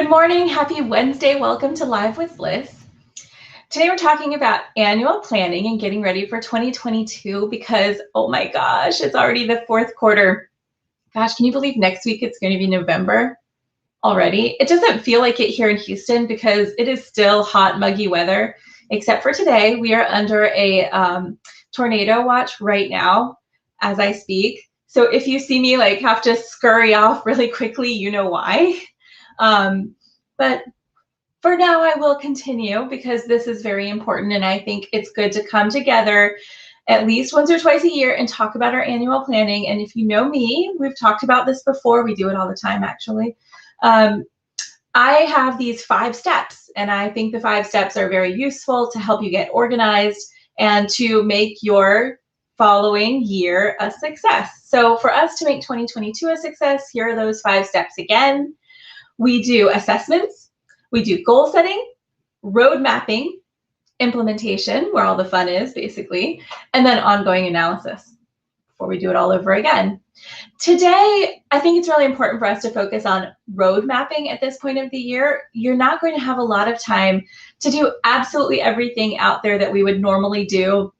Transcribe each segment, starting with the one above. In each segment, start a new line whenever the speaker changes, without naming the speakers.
Good morning, happy Wednesday. Welcome to Live with Liz. Today we're talking about annual planning and getting ready for 2022 because, oh my gosh, it's already the fourth quarter. Gosh, can you believe next week it's going to be November already? It doesn't feel like it here in Houston because it is still hot, muggy weather, except for today. We are under a tornado watch right now as I speak. So if you see me like have to scurry off really quickly, you know why. But for now, I will continue because this is very important, and I think it's good to come together at least once or twice a year and talk about our annual planning. And if you know me, we've talked about this before. We do it all the time, actually. I have these 5 steps, and I think the 5 steps are very useful to help you get organized and to make your following year a success. So for us to make 2022 a success, here are those 5 steps again. We do assessments, we do goal setting, road mapping, implementation, where all the fun is basically, and then ongoing analysis before we do it all over again. Today, I think it's really important for us to focus on road mapping at this point of the year. You're not going to have a lot of time to do absolutely everything out there that we would normally do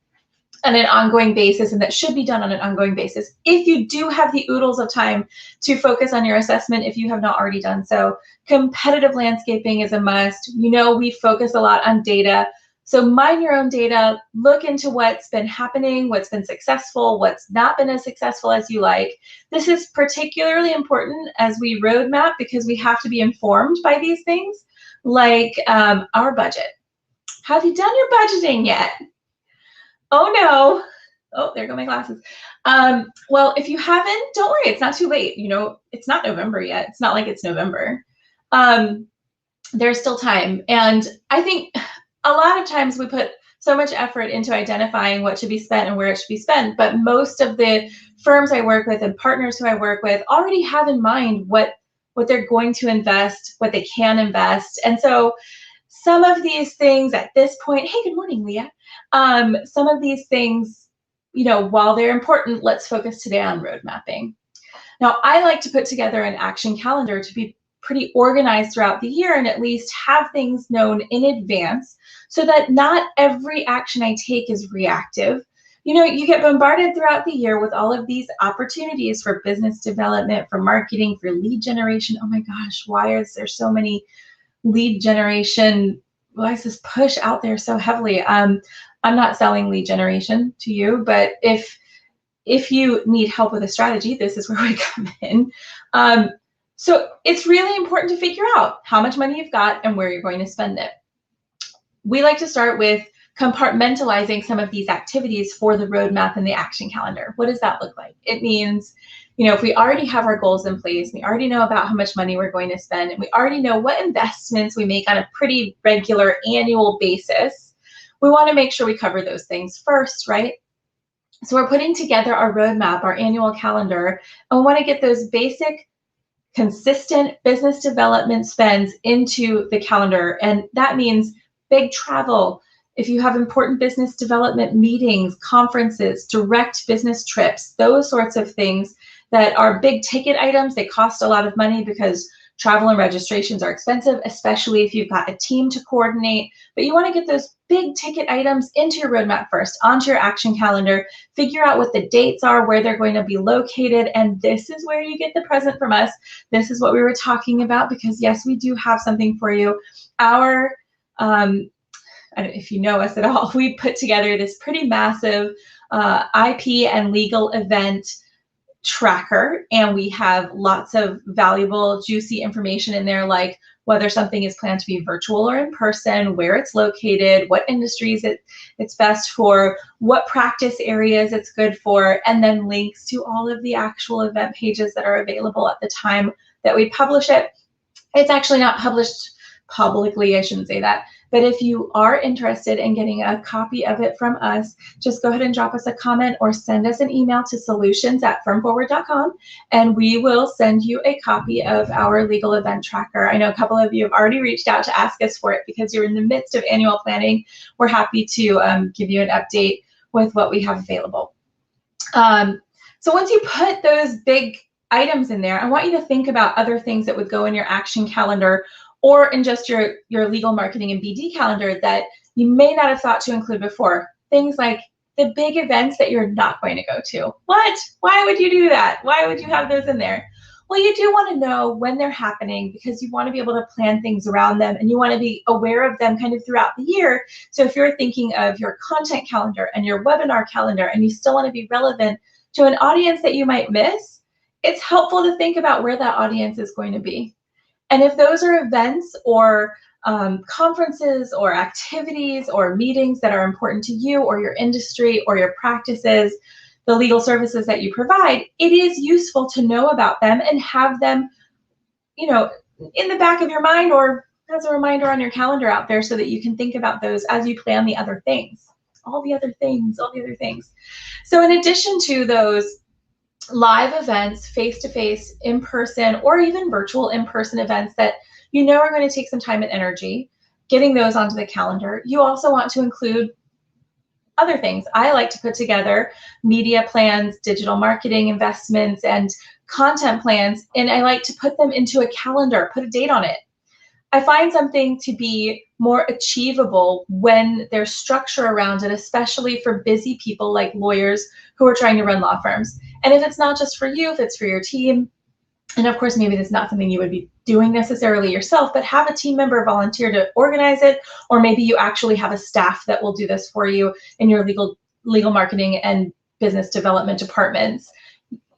on an ongoing basis, and that should be done on an ongoing basis. If you do have the oodles of time to focus on your assessment, if you have not already done so, competitive landscaping is a must. You know, we focus a lot on data. So mine your own data, look into what's been happening, what's been successful, what's not been as successful as you like. This is particularly important as we roadmap because we have to be informed by these things, like our budget. Have you done your budgeting yet? Oh no. Oh, there go my glasses. Well, if you haven't, don't worry, it's not too late. You know, it's not November yet. It's not like it's November. There's still time. And I think a lot of times we put so much effort into identifying what should be spent and where it should be spent, but most of the firms I work with and partners who I work with already have in mind what they're going to invest, what they can invest. And so some of these things at this point, hey, good morning, Leah. Some of these things, you know, while they're important, let's focus today on road mapping. Now, I like to put together an action calendar to be pretty organized throughout the year and at least have things known in advance so that not every action I take is reactive. You know, you get bombarded throughout the year with all of these opportunities for business development, for marketing, for lead generation. Oh my gosh, why is there so many lead generation? Why is this push out there so heavily? I'm not selling lead generation to you, but if you need help with a strategy, this is where we come in. So it's really important to figure out how much money you've got and where you're going to spend it. We like to start with compartmentalizing some of these activities for the roadmap and the action calendar. What does that look like? It means, you know, if we already have our goals in place, we already know about how much money we're going to spend, and we already know what investments we make on a pretty regular annual basis, we want to make sure we cover those things first, right? So we're putting together our roadmap, our annual calendar, and we want to get those basic, consistent business development spends into the calendar. And that means big travel. If you have important business development meetings, conferences, direct business trips, those sorts of things that are big ticket items, they cost a lot of money because travel and registrations are expensive, especially if you've got a team to coordinate. But you want to get those big ticket items into your roadmap first, onto your action calendar, figure out what the dates are, where they're going to be located, and this is where you get the present from us. This is what we were talking about because yes, we do have something for you. Our I don't know if you know us at all, we put together this pretty massive IP and legal event tracker, and we have lots of valuable, juicy information in there, like whether something is planned to be virtual or in person, where it's located, what industries it's best for, what practice areas it's good for, and then links to all of the actual event pages that are available at the time that we publish it. It's actually not published publicly, I shouldn't say that, but if you are interested in getting a copy of it from us, just go ahead and drop us a comment or send us an email to solutions@firmforward.com, and we will send you a copy of our legal event tracker. I know a couple of you have already reached out to ask us for it because you're in the midst of annual planning. We're happy to give you an update with what we have available. So once you put those big items in there, I want you to think about other things that would go in your action calendar or in just your legal marketing and BD calendar that you may not have thought to include before. Things like the big events that you're not going to go to. What? Why would you do that? Why would you have those in there? Well, you do want to know when they're happening because you want to be able to plan things around them and you want to be aware of them kind of throughout the year. So if you're thinking of your content calendar and your webinar calendar and you still want to be relevant to an audience that you might miss, it's helpful to think about where that audience is going to be. And if those are events or conferences or activities or meetings that are important to you or your industry or your practices, the legal services that you provide, it is useful to know about them and have them, in the back of your mind or as a reminder on your calendar out there so that you can think about those as you plan the other things, all the other things. So in addition to those live events, face-to-face, in-person, or even virtual in-person events that are going to take some time and energy, getting those onto the calendar, you also want to include other things. I like to put together media plans, digital marketing investments, and content plans, and I like to put them into a calendar, put a date on it. I find something to be more achievable when there's structure around it, especially for busy people like lawyers who are trying to run law firms. And if it's not just for you, if it's for your team, and of course, maybe that's not something you would be doing necessarily yourself, but have a team member volunteer to organize it, or maybe you actually have a staff that will do this for you in your legal marketing and business development departments.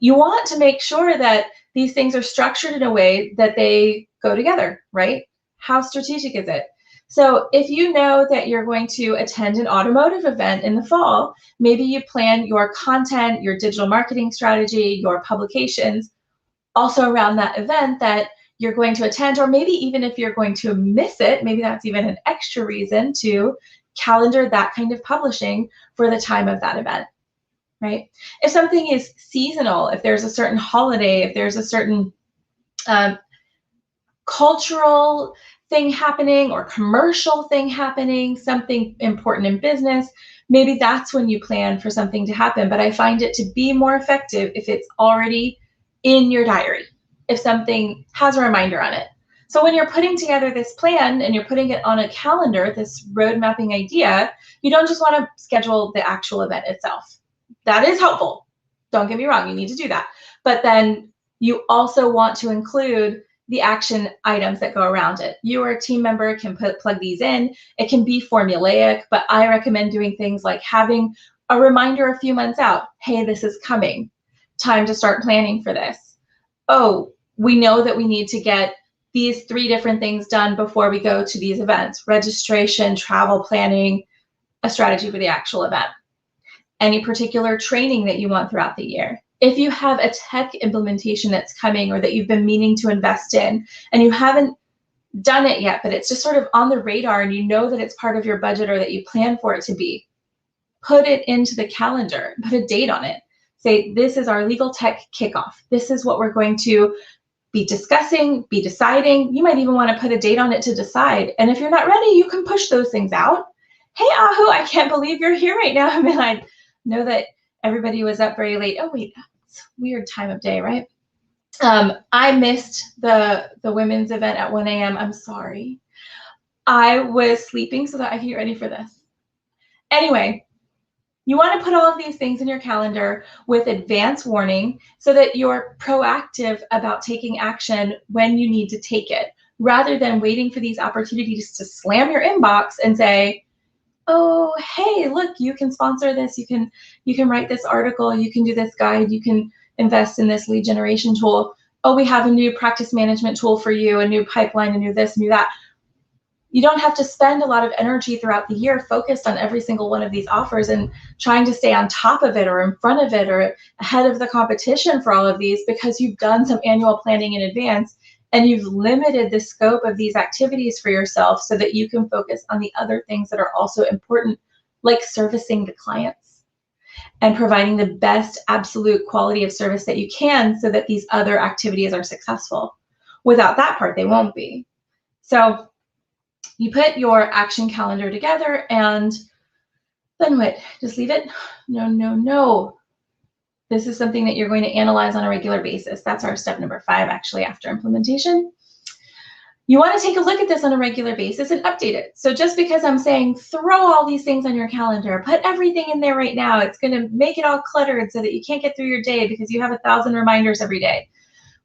You want to make sure that these things are structured in a way that they go together, right? How strategic is it? So if you know that you're going to attend an automotive event in the fall, maybe you plan your content, your digital marketing strategy, your publications also around that event that you're going to attend, or maybe even if you're going to miss it, maybe that's even an extra reason to calendar that kind of publishing for the time of that event, right? If something is seasonal, if there's a certain holiday, if there's a certain cultural thing happening or commercial thing happening, something important in business, maybe that's when you plan for something to happen. But I find it to be more effective if it's already in your diary, if something has a reminder on it. So when you're putting together this plan and you're putting it on a calendar, this road mapping idea, you don't just want to schedule the actual event itself. That is helpful. Don't get me wrong, you need to do that. But then you also want to include the action items that go around it. You or a team member can plug these in. It can be formulaic, but I recommend doing things like having a reminder a few months out. Hey, this is coming. Time to start planning for this. Oh, we know that we need to get these 3 different things done before we go to these events: registration, travel planning, a strategy for the actual event. Any particular training that you want throughout the year. If you have a tech implementation that's coming or that you've been meaning to invest in and you haven't done it yet, but it's just sort of on the radar and you know that it's part of your budget or that you plan for it to be, put it into the calendar, put a date on it. Say, this is our legal tech kickoff. This is what we're going to be discussing, be deciding. You might even want to put a date on it to decide. And if you're not ready, you can push those things out. Hey, Ahu, I can't believe you're here right now. I mean, I know that everybody was up very late. Oh, wait, it's a weird time of day, right? I missed the women's event at 1 a.m. I'm sorry. I was sleeping so that I could get ready for this. Anyway, you want to put all of these things in your calendar with advance warning so that you're proactive about taking action when you need to take it, rather than waiting for these opportunities to slam your inbox and say, oh, hey, look, you can sponsor this, you can write this article, you can do this guide, you can invest in this lead generation tool. Oh, we have a new practice management tool for you, a new pipeline, a new this, a new that. You don't have to spend a lot of energy throughout the year focused on every single one of these offers and trying to stay on top of it or in front of it or ahead of the competition for all of these, because you've done some annual planning in advance and you've limited the scope of these activities for yourself so that you can focus on the other things that are also important, like servicing the clients and providing the best absolute quality of service that you can so that these other activities are successful. Without that part, they won't be. So you put your action calendar together and then what? Just leave it? No. This is something that you're going to analyze on a regular basis. That's our step number 5, actually, after implementation. you want to take a look at this on a regular basis and update it. So just because I'm saying throw all these things on your calendar, put everything in there right now, it's going to make it all cluttered so that you can't get through your day because you have 1,000 reminders every day.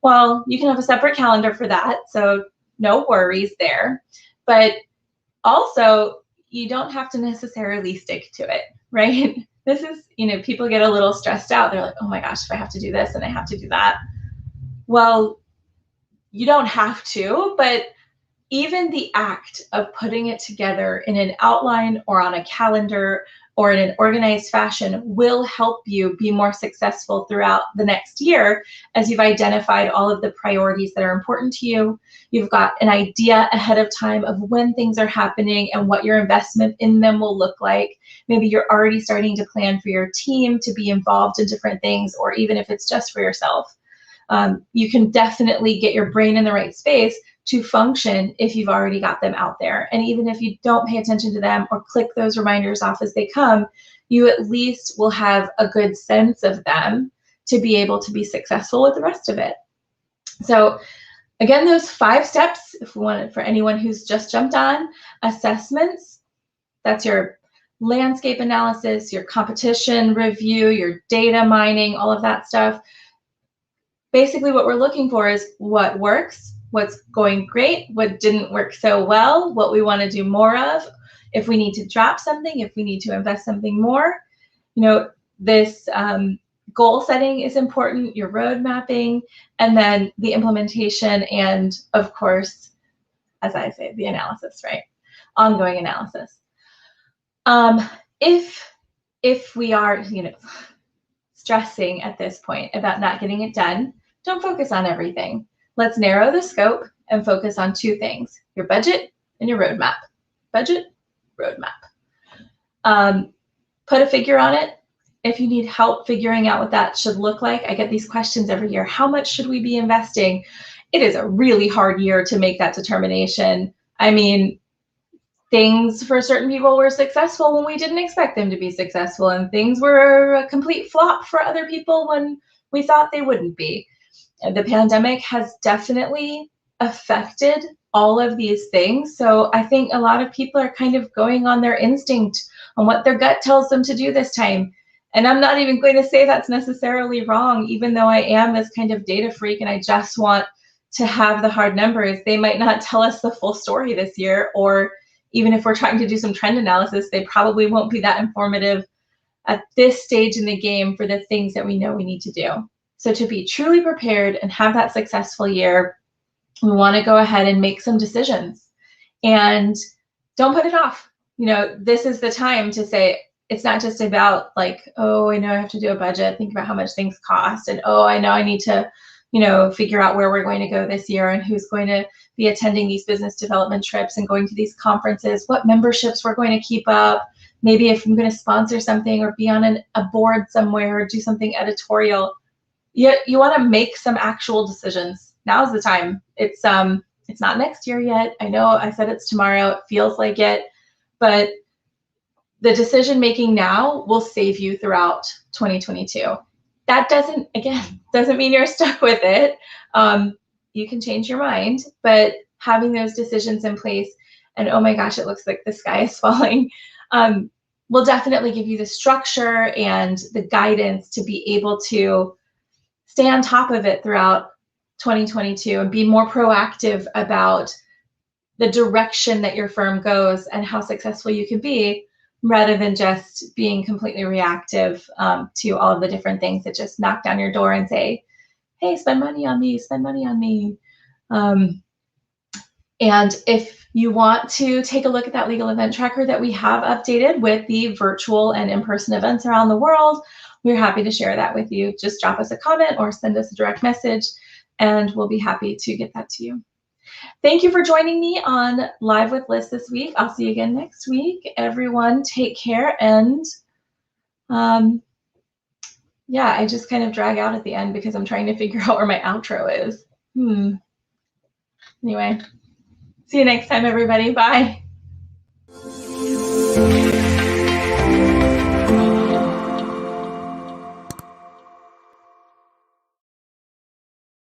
Well, you can have a separate calendar for that, so no worries there. But also, you don't have to necessarily stick to it, right? This is, people get a little stressed out. They're like, oh my gosh, if I have to do this and I have to do that. Well, you don't have to, but even the act of putting it together in an outline or on a calendar or in an organized fashion will help you be more successful throughout the next year as you've identified all of the priorities that are important to you. You've got an idea ahead of time of when things are happening and what your investment in them will look like. Maybe you're already starting to plan for your team to be involved in different things, or even if it's just for yourself. You can definitely get your brain in the right space to function if you've already got them out there. And even if you don't pay attention to them or click those reminders off as they come, you at least will have a good sense of them to be able to be successful with the rest of it. So again, those 5 steps, if we want it for anyone who's just jumped on: assessments, that's your landscape analysis, your competition review, your data mining, all of that stuff. Basically what we're looking for is what works, what's going great, what didn't work so well, what we want to do more of, if we need to drop something, if we need to invest something more. This goal setting is important, your road mapping, and then the implementation, and of course, as I say, the analysis, right? Ongoing analysis. If we are, stressing at this point about not getting it done, don't focus on everything. Let's narrow the scope and focus on 2 things: your budget and your roadmap. Budget, roadmap. Put a figure on it. If you need help figuring out what that should look like, I get these questions every year. How much should we be investing? It is a really hard year to make that determination. I mean, things for certain people were successful when we didn't expect them to be successful, and things were a complete flop for other people when we thought they wouldn't be. The pandemic has definitely affected all of these things. So I think a lot of people are kind of going on their instinct, on what their gut tells them to do this time. And I'm not even going to say that's necessarily wrong, even though I am this kind of data freak and I just want to have the hard numbers. They might not tell us the full story this year, or even if we're trying to do some trend analysis, they probably won't be that informative at this stage in the game for the things that we know we need to do. So to be truly prepared and have that successful year, we want to go ahead and make some decisions, and don't put it off. This is the time to say, it's not just about like, oh, I know I have to do a budget, think about how much things cost, and oh, I know I need to, figure out where we're going to go this year and who's going to be attending these business development trips and going to these conferences, what memberships we're going to keep up, maybe if I'm going to sponsor something or be on a board somewhere or do something editorial. You want to make some actual decisions. Now's the time. It's not next year yet. I know I said it's tomorrow. It feels like it, but the decision making now will save you throughout 2022. That doesn't mean you're stuck with it. You can change your mind, but having those decisions in place, and oh my gosh, it looks like the sky is falling, will definitely give you the structure and the guidance to be able to stay on top of it throughout 2022 and be more proactive about the direction that your firm goes and how successful you can be, rather than just being completely reactive to all of the different things that just knock down your door and say, hey, spend money on me, spend money on me. And if you want to take a look at that legal event tracker that we have updated with the virtual and in-person events around the world, we're happy to share that with you. Just drop us a comment or send us a direct message, and we'll be happy to get that to you. Thank you for joining me on Live with Liz this week. I'll see you again next week. Everyone, take care. And yeah, I just kind of drag out at the end because I'm trying to figure out where my outro is. Anyway, see you next time, everybody. Bye.